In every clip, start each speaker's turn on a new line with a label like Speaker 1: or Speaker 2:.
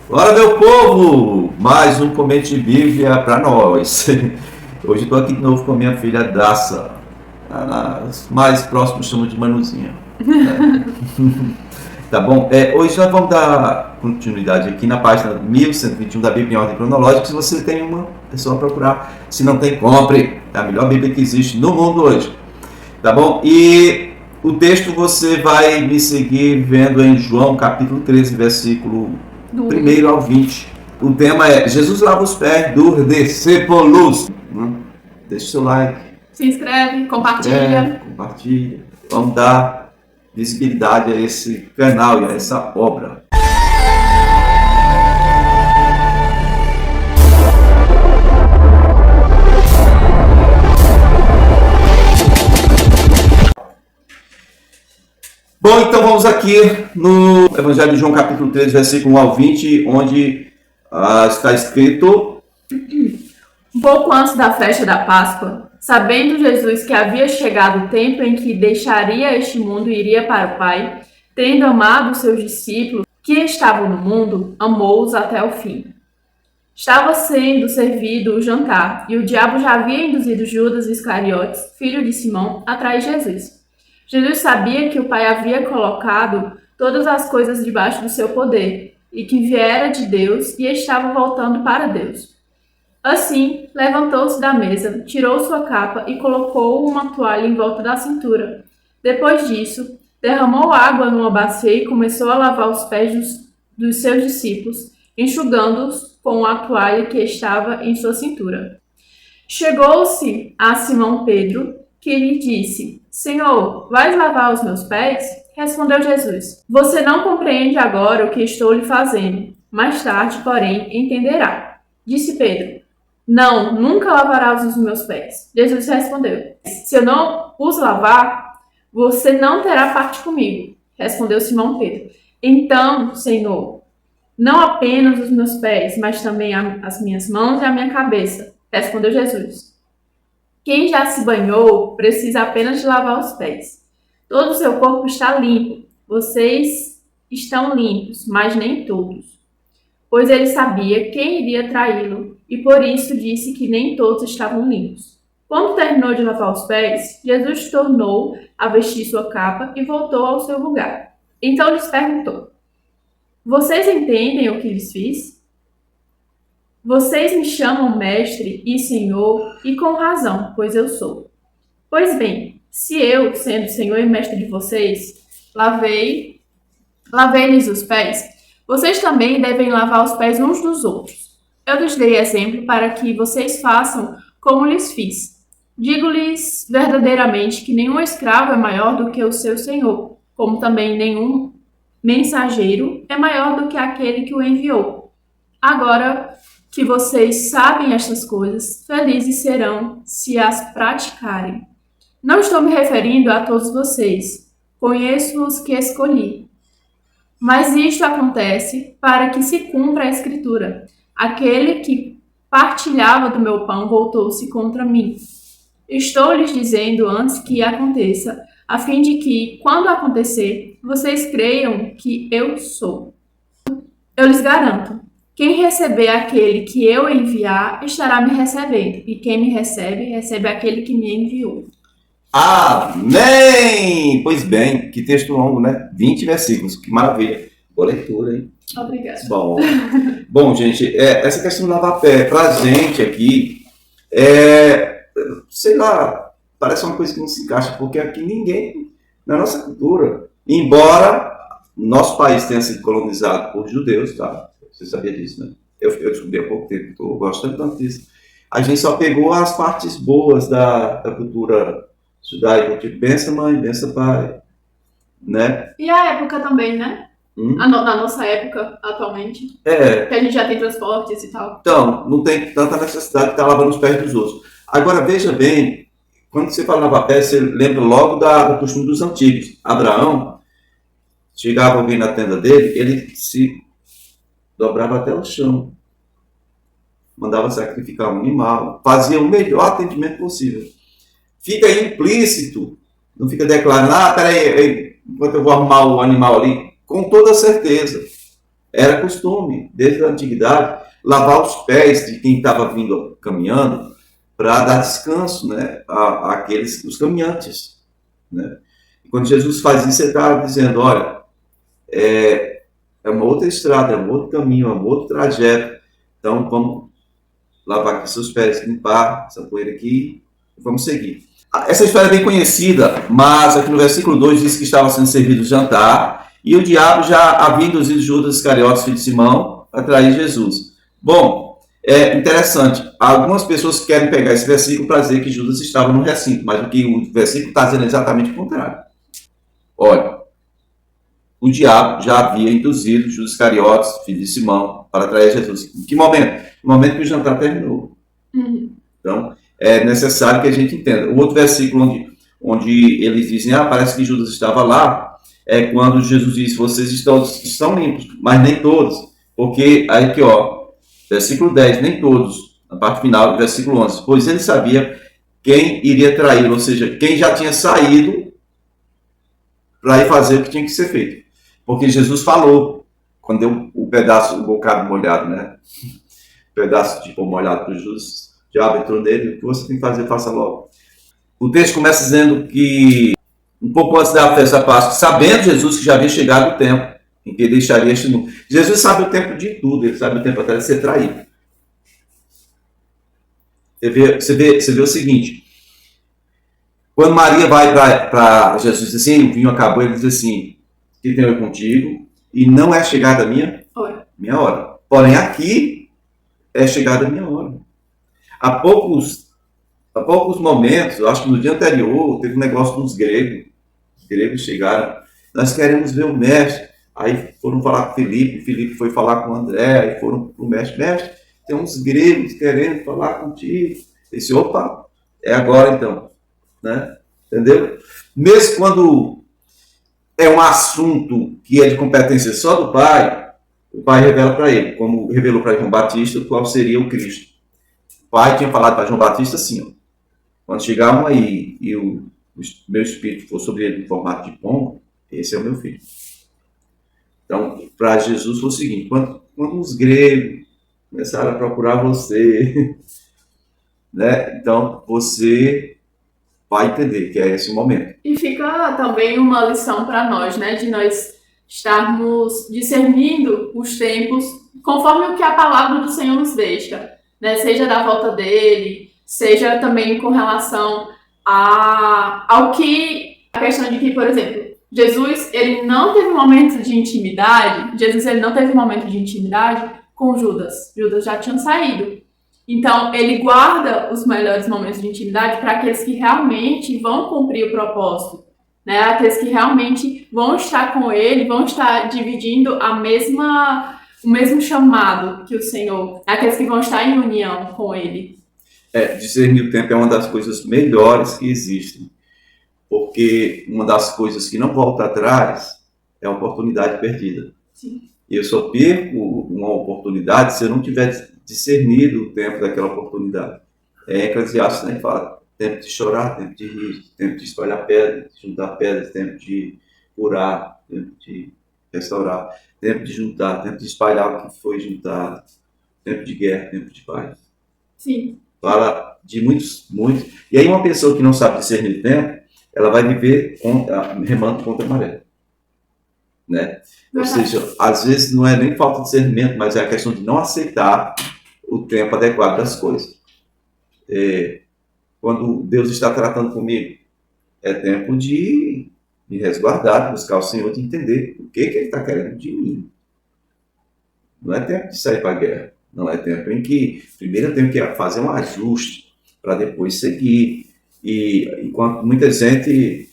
Speaker 1: Bora, meu povo! Mais um Comente de Bíblia para nós. Hoje estou aqui de novo com a minha filha Daça. As mais próximos chamam de Manuzinha. Tá bom? Hoje nós vamos dar continuidade aqui na página 1121 da Bíblia em ordem cronológica. Se você tem uma, é só procurar. Se não tem, compre. É a melhor Bíblia que existe no mundo hoje. Tá bom? E o texto você vai me seguir vendo em João capítulo 13, versículo 1 ao 20. O tema é Jesus lava os pés dos discípulos. Deixa o seu like.
Speaker 2: Se inscreve, compartilha.
Speaker 1: Compartilha. Vamos dar visibilidade a esse canal e a essa obra. Bom, então vamos aqui no Evangelho de João capítulo 13, versículo 1 ao 20, onde está escrito:
Speaker 2: Um pouco antes da festa da Páscoa, sabendo Jesus que havia chegado o tempo em que deixaria este mundo e iria para o Pai, tendo amado os seus discípulos que estavam no mundo, amou-os até o fim. Estava sendo servido o jantar, e o diabo já havia induzido Judas Iscariotes, filho de Simão, a trair Jesus. Jesus sabia que o Pai havia colocado todas as coisas debaixo do seu poder, e que viera de Deus e estava voltando para Deus. Assim, levantou-se da mesa, tirou sua capa e colocou uma toalha em volta da cintura. Depois disso, derramou água numa bacia e começou a lavar os pés dos seus discípulos, enxugando-os com a toalha que estava em sua cintura. Chegou-se a Simão Pedro, que lhe disse: Senhor, vais lavar os meus pés? Respondeu Jesus: Você não compreende agora o que estou lhe fazendo. Mais tarde, porém, entenderá. Disse Pedro: Não, nunca lavarás os meus pés. Jesus respondeu: Se eu não os lavar, você não terá parte comigo. Respondeu Simão Pedro: Então, Senhor, não apenas os meus pés, mas também as minhas mãos e a minha cabeça. Respondeu Jesus: Quem já se banhou precisa apenas de lavar os pés. Todo o seu corpo está limpo. Vocês estão limpos, mas nem todos. Pois ele sabia quem iria traí-lo, e por isso disse que nem todos estavam limpos. Quando terminou de lavar os pés, Jesus tornou a vestir sua capa e voltou ao seu lugar. Então lhes perguntou: Vocês entendem o que lhes fiz? Vocês me chamam mestre e senhor, e com razão, pois eu sou. Pois bem, se eu, sendo senhor e mestre de vocês, lavei-lhes os pés, vocês também devem lavar os pés uns dos outros. Eu lhes dei exemplo para que vocês façam como lhes fiz. Digo-lhes verdadeiramente que nenhum escravo é maior do que o seu senhor, como também nenhum mensageiro é maior do que aquele que o enviou. Agora que vocês sabem estas coisas, felizes serão se as praticarem. Não estou me referindo a todos vocês, conheço os que escolhi. Mas isto acontece para que se cumpra a Escritura. Aquele que partilhava do meu pão voltou-se contra mim. Estou lhes dizendo antes que aconteça, a fim de que, quando acontecer, vocês creiam que eu sou. Eu lhes garanto, quem receber aquele que eu enviar, estará me recebendo, e quem me recebe, recebe aquele que me enviou.
Speaker 1: Amém! Pois bem, que texto longo, né? 20 versículos, que maravilha. Boa leitura, hein?
Speaker 2: Obrigada.
Speaker 1: Bom, gente, essa questão de lavar pé, pra gente aqui, sei lá, parece uma coisa que não se encaixa, porque aqui ninguém, na nossa cultura, embora nosso país tenha sido colonizado por judeus, tá? Você sabia disso, né? Eu descobri há pouco tempo, estou gostando tanto disso. A gente só pegou as partes boas da cultura judaica, tipo, benção mãe, benção pai, né?
Speaker 2: E a época também, né? Na nossa época, atualmente. Que a gente já tem transportes e tal.
Speaker 1: Então, não tem tanta necessidade de estar lavando os pés dos outros. Agora, veja bem, quando você fala lavar pés, você lembra logo do costume dos antigos. Abraão, chegava alguém na tenda dele, ele se dobrava até o chão. Mandava sacrificar um animal. Fazia o melhor atendimento possível. Fica implícito. Não fica declarando, peraí, enquanto eu vou arrumar o animal ali. Com toda certeza. Era costume, desde a antiguidade, lavar os pés de quem estava vindo caminhando para dar descanso, né, àqueles, os caminhantes, né? E quando Jesus faz isso, ele está dizendo, olha, é uma outra estrada, é um outro caminho, é um outro trajeto. Então, vamos lavar aqui seus pés, limpar essa poeira aqui, e vamos seguir. Essa história é bem conhecida, mas aqui no versículo 2 diz que estava sendo servido o jantar e o diabo já havia induzido Judas Iscariotes, filho de Simão, a trair Jesus. Bom, é interessante. Algumas pessoas querem pegar esse versículo para dizer que Judas estava no recinto, mas o que o versículo está dizendo é exatamente o contrário. Olha, o diabo já havia induzido Judas Iscariotes, filho de Simão, para trair Jesus. Em que momento? No momento que o jantar terminou. Então, é necessário que a gente entenda. O outro versículo onde eles dizem, parece que Judas estava lá, é quando Jesus diz, vocês estão limpos, mas nem todos. Porque, aí aqui, versículo 10, nem todos, na parte final do versículo 11, pois ele sabia quem iria trair, ou seja, quem já tinha saído para ir fazer o que tinha que ser feito. Porque Jesus falou, quando deu o bocado molhado, né? O pedaço de pão molhado para Judas, o diabo entrou nele, o que você tem que fazer, faça logo. O texto começa dizendo que, um pouco antes da festa da Páscoa, sabendo Jesus que já havia chegado o tempo em que ele deixaria este mundo. Jesus sabe o tempo de tudo, ele sabe o tempo até de ser traído. Você vê o seguinte, quando Maria vai para Jesus, diz assim, o vinho acabou, ele diz assim, que tenho eu contigo, e não é chegada a minha hora. Porém, aqui é chegada a minha hora. Há poucos momentos, eu acho que no dia anterior, teve um negócio dos gregos. Os gregos chegaram, nós queremos ver o mestre. Aí foram falar com Filipe foi falar com André, aí foram para o mestre, tem uns gregos querendo falar contigo. Eu disse, opa, é agora então. Né? Entendeu? Mesmo quando é um assunto que é de competência só do Pai, o Pai revela para ele, como revelou para João Batista, qual seria o Cristo. O Pai tinha falado para João Batista assim, quando chegar um aí e o meu espírito for sobre ele em formato de pombo, esse é o meu filho. Então, para Jesus foi o seguinte, quando os gregos começaram a procurar você, né? Então você vai entender que é esse o momento.
Speaker 2: E fica também uma lição para nós, né? De nós estarmos discernindo os tempos conforme o que a palavra do Senhor nos deixa, né? Seja da volta dele, seja também com relação ao que... A questão de que, por exemplo, Jesus, ele não teve um momento de intimidade, com Judas. Judas já tinha saído. Então, ele guarda os melhores momentos de intimidade para aqueles que realmente vão cumprir o propósito, né? Aqueles que realmente vão estar com ele, vão estar dividindo o mesmo chamado que o Senhor, aqueles que vão estar em união com ele.
Speaker 1: Discernir o tempo é uma das coisas melhores que existem, porque uma das coisas que não volta atrás é a oportunidade perdida.
Speaker 2: Sim.
Speaker 1: E eu só perco uma oportunidade se eu não tiver discernido o tempo daquela oportunidade. Eclesiastes, né, fala, tempo de chorar, tempo de rir, tempo de espalhar pedras, de juntar pedras, tempo de curar, tempo de restaurar, tempo de juntar, tempo de espalhar o que foi juntado, tempo de guerra, tempo de paz.
Speaker 2: Sim.
Speaker 1: Fala de muitos. E aí uma pessoa que não sabe discernir o tempo, ela vai viver remando contra a maré. Né? Ou seja, às vezes não é nem falta de discernimento, mas é a questão de não aceitar o tempo adequado das coisas. Quando Deus está tratando comigo, é tempo de me resguardar, de buscar o Senhor, de entender o que Ele está querendo de mim. Não é tempo de sair para a guerra. Não é tempo em que primeiro eu tenho que fazer um ajuste para depois seguir. E enquanto muita gente,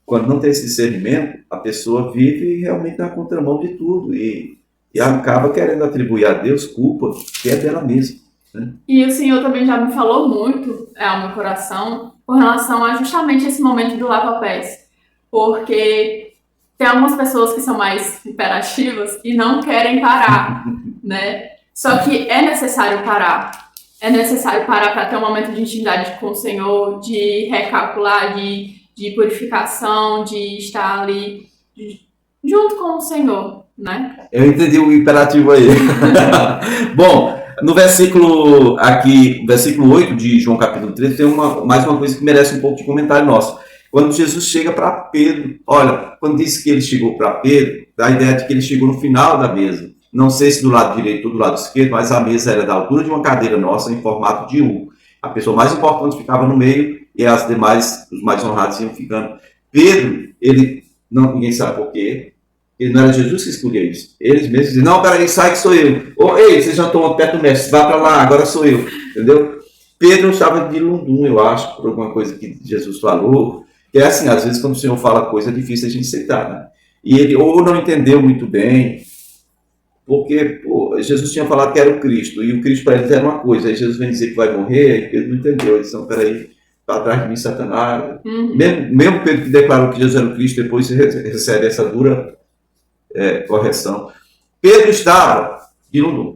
Speaker 1: quando não tem esse discernimento, a pessoa vive realmente na contramão de tudo e acaba querendo atribuir a Deus culpa que é dela mesma. Né?
Speaker 2: E o Senhor também já me falou muito ao meu coração com relação a justamente esse momento do lava-pés. Porque tem algumas pessoas que são mais imperativas e não querem parar, né? Só que é necessário parar. É necessário parar para ter um momento de intimidade com o Senhor, de recalcular, de purificação, de estar ali junto com o Senhor. né?
Speaker 1: Eu entendi o imperativo aí. Bom, no versículo aqui, versículo 8 de João capítulo 13, tem mais uma coisa que merece um pouco de comentário nosso. Quando Jesus chega para Pedro, olha, quando diz que ele chegou para Pedro, dá a ideia de que ele chegou no final da mesa. Não sei se do lado direito ou do lado esquerdo, mas a mesa era da altura de uma cadeira nossa em formato de U. A pessoa mais importante ficava no meio e as demais, os mais honrados, iam ficando. Pedro, ninguém sabe por quê. Ele não era Jesus que escolhia isso. Eles mesmos diziam, não, peraí, sai que sou eu. Ou, ei, vocês já estão perto do mestre, vá para lá, agora sou eu. Entendeu? Pedro estava de lundum, eu acho, por alguma coisa que Jesus falou. Que é assim, às vezes quando o Senhor fala coisa, é difícil a gente aceitar, né? E ele ou não entendeu muito bem, porque Jesus tinha falado que era o Cristo, e o Cristo para eles era uma coisa. Aí Jesus vem dizer que vai morrer, e Pedro não entendeu. Ele disse, não, peraí, para trás de mim, Satanás. Mesmo Pedro que declarou que Jesus era o Cristo, depois recebe essa dura correção. Pedro estava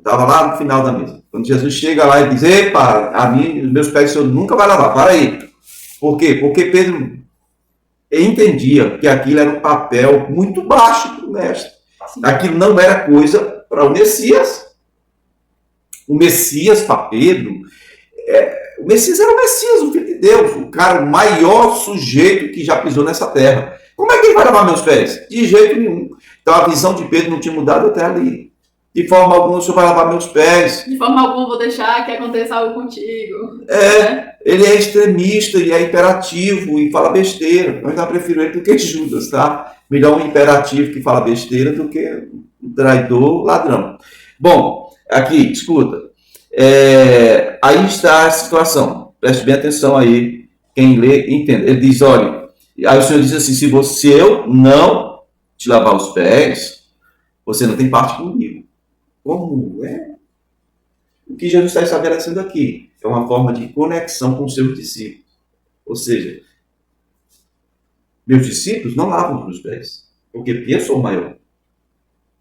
Speaker 1: lá no final da mesa. Quando Jesus chega lá e diz, epa, a mim, os meus pés o Senhor nunca vai lavar, para aí. Por quê? Porque Pedro entendia que aquilo era um papel muito baixo para o mestre. Aquilo não era coisa para o Messias. O Messias para Pedro, o Messias era o Messias, o Filho de Deus, o cara, o maior sujeito que já pisou nessa terra. Como é que ele vai lavar meus pés? De jeito nenhum. Então a visão de Pedro não tinha mudado até ali. De forma alguma o Senhor vai lavar meus pés.
Speaker 2: De forma alguma vou deixar que aconteça algo contigo.
Speaker 1: Ele é extremista e é imperativo e fala besteira. Eu ainda prefiro ele do que Judas, tá? Melhor um imperativo que fala besteira do que um traidor, ladrão. Bom, aqui, escuta. Aí está a situação. Preste bem atenção aí. Quem lê, entende. Ele diz, olha, aí o Senhor diz assim, se eu não te lavar os pés, você não tem parte comigo. Como é? O que Jesus está estabelecendo aqui é uma forma de conexão com os seus discípulos. Ou seja, meus discípulos não lavam os meus pés, porque eu sou o maior.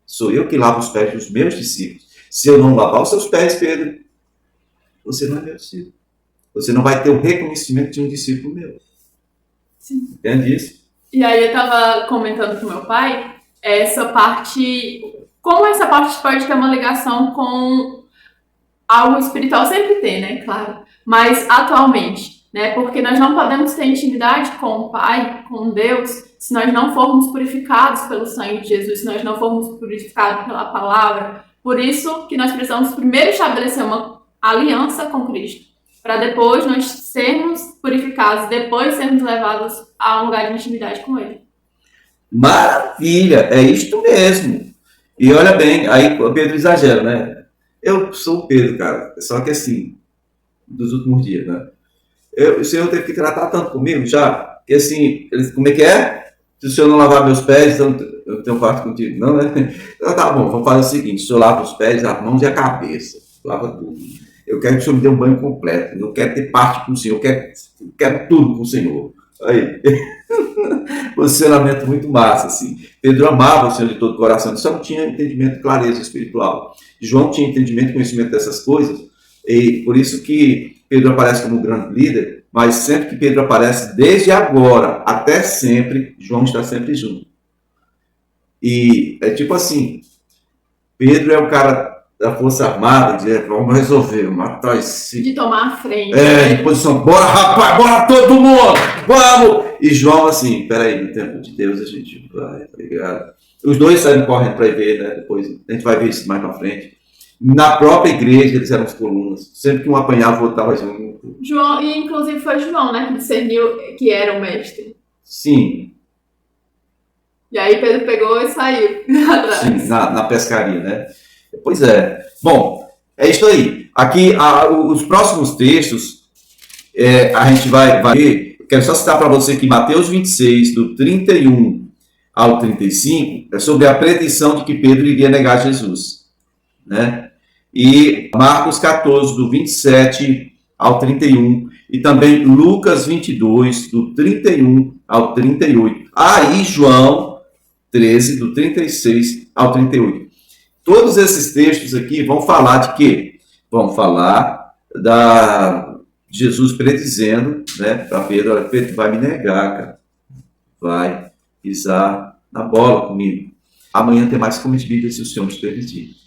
Speaker 1: Sou eu que lavo os pés dos meus discípulos. Se eu não lavar os seus pés, Pedro, você não é meu discípulo. Você não vai ter o reconhecimento de um discípulo meu.
Speaker 2: Sim.
Speaker 1: Entende isso?
Speaker 2: E aí eu estava comentando com meu pai essa parte, como essa parte pode ter uma ligação com algo espiritual, sempre tem, né, claro, mas atualmente, né, porque nós não podemos ter intimidade com o Pai, com Deus, se nós não formos purificados pelo sangue de Jesus, se nós não formos purificados pela palavra. Por isso que nós precisamos primeiro estabelecer uma aliança com Cristo, para depois nós sermos purificados, depois sermos levados a um lugar de intimidade com Ele.
Speaker 1: Maravilha, é isto mesmo. E olha bem, aí Pedro exagera, né? Eu sou o Pedro, cara, só que assim, dos últimos dias, né? O Senhor teve que tratar tanto comigo já, que assim, como é que é? Se o Senhor não lavar meus pés, então eu tenho parte contigo. Não, né? Então tá bom, vamos fazer o seguinte, o Senhor lava os pés, as mãos e a cabeça. Lava tudo. Eu quero que o Senhor me dê um banho completo. Eu quero ter parte com o Senhor. Eu quero tudo com o Senhor. Aí. Posicionamento muito massa, assim. Pedro amava o Senhor de todo o coração, só não tinha entendimento, clareza espiritual. João tinha entendimento e conhecimento dessas coisas, e por isso que Pedro aparece como grande líder, mas sempre que Pedro aparece, desde agora até sempre, João está sempre junto. E é tipo assim, Pedro é o cara da Força Armada, de vamos resolver, matar esse...
Speaker 2: De tomar a frente.
Speaker 1: De posição, bora rapaz, bora todo mundo, vamos! E João assim, peraí, no tempo de Deus a gente vai, tá ligado? Os dois saem correndo para ver, né? Depois a gente vai ver isso mais para frente. Na própria igreja eles eram as colunas, sempre que um apanhava, voltava junto.
Speaker 2: João, e inclusive foi João, né, que discerniu que era o mestre.
Speaker 1: Sim.
Speaker 2: E aí Pedro pegou e saiu atrás.
Speaker 1: Sim, na pescaria, né? Pois é. Bom, é isso aí. Aqui, os próximos textos, a gente vai ver. Quero só citar para você que Mateus 26, do 31 ao 35, é sobre a predição de que Pedro iria negar Jesus. Né? E Marcos 14, do 27 ao 31. E também Lucas 22, do 31 ao 38. E João 13, do 36 ao 38. Todos esses textos aqui vão falar de quê? Vão falar de Jesus predizendo, né, para Pedro, Pedro vai me negar, cara. Vai pisar na bola comigo. Amanhã tem mais Fome de Bíblia, se o Senhor nos permitir.